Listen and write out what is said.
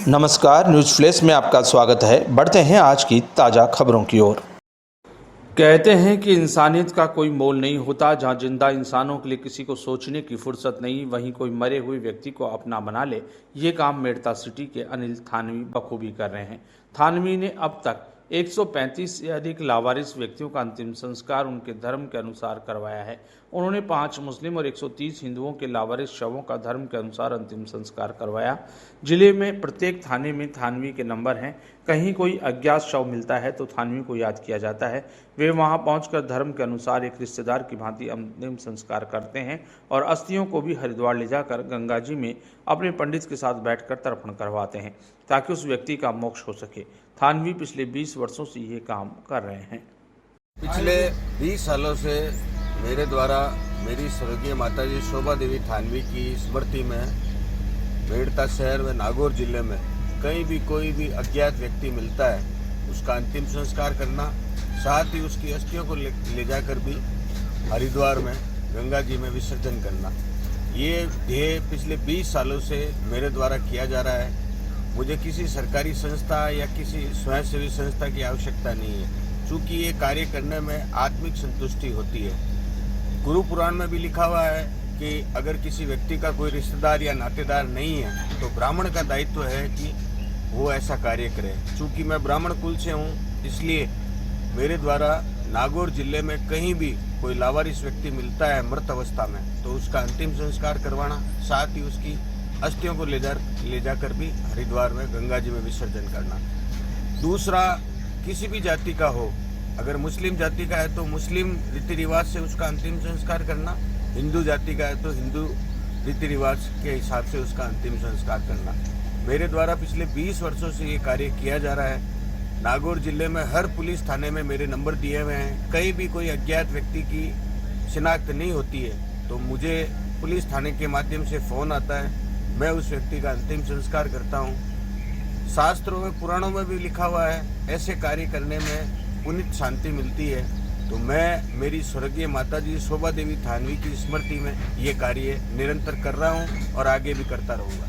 नमस्कार, news flash में आपका स्वागत है। बढ़ते हैं आज की ताज़ा खबरों की ओर। कहते हैं कि इंसानियत का कोई मोल नहीं होता। जहां जिंदा इंसानों के लिए किसी को सोचने की फुर्सत नहीं, वहीं कोई मरे हुए व्यक्ति को अपना बना ले। ये काम मेड़ता सिटी के अनिल थानवी बखूबी कर रहे हैं। थानवी ने अब तक 135 से अधिक लावारिस व्यक्तियों का अंतिम संस्कार उनके धर्म के अनुसार करवाया है। उन्होंने 5 मुस्लिम और 130 हिंदुओं के लावारिस शवों का धर्म के अनुसार अंतिम संस्कार करवाया। जिले में प्रत्येक थाने में थानवी के नंबर हैं। कहीं कोई अज्ञात शव मिलता है तो थानवी को याद किया जाता है। वे वहां पहुंचकर धर्म के अनुसार एक रिश्तेदार की भांति अंतिम संस्कार करते हैं और अस्थियों को भी हरिद्वार ले जाकर गंगा जी में अपने पंडित के साथ बैठकर तर्पण करवाते हैं ताकि उस व्यक्ति का मोक्ष हो सके। थानवी पिछले 20 वर्षों से ये काम कर रहे हैं। पिछले 20 सालों से मेरे द्वारा मेरी स्वर्गीय माताजी शोभा देवी थानवी की स्मृति में मेड़ता शहर में नागौर जिले में कहीं भी कोई भी अज्ञात व्यक्ति मिलता है उसका अंतिम संस्कार करना, साथ ही उसकी अस्थियों को ले जाकर भी हरिद्वार में गंगा जी में विसर्जन करना, ये ध्येय पिछले 20 सालों से मेरे द्वारा किया जा रहा है। मुझे किसी सरकारी संस्था या किसी स्वयंसेवी संस्था की आवश्यकता नहीं है, चूँकि ये कार्य करने में आत्मिक संतुष्टि होती है। गुरु पुराण में भी लिखा हुआ है कि अगर किसी व्यक्ति का कोई रिश्तेदार या नातेदार नहीं है तो ब्राह्मण का दायित्व है कि वो ऐसा कार्य करे। चूँकि मैं ब्राह्मण कुल से हूँ, इसलिए मेरे द्वारा नागौर जिले में कहीं भी कोई लावारिस व्यक्ति मिलता है मृत अवस्था में तो उसका अंतिम संस्कार करवाना, साथ ही उसकी अस्थियों को ले जाकर भी हरिद्वार में गंगा जी में विसर्जन करना। दूसरा, किसी भी जाति का हो, अगर मुस्लिम जाति का है तो मुस्लिम रीति रिवाज से उसका अंतिम संस्कार करना, हिंदू जाति का है तो हिंदू रीति रिवाज के हिसाब से उसका अंतिम संस्कार करना। मेरे द्वारा पिछले 20 वर्षों से ये कार्य किया जा रहा है। नागौर जिले में हर पुलिस थाने में मेरे नंबर दिए हुए हैं। कहीं भी कोई अज्ञात व्यक्ति की शिनाख्त नहीं होती है तो मुझे पुलिस थाने के माध्यम से फ़ोन आता है, मैं उस व्यक्ति का अंतिम संस्कार करता हूँ। शास्त्रों में, पुराणों में भी लिखा हुआ है ऐसे कार्य करने में पुनित शांति मिलती है। तो मैं मेरी स्वर्गीय माताजी शोभा देवी थानवी की स्मृति में ये कार्य निरंतर कर रहा हूँ और आगे भी करता रहूँगा।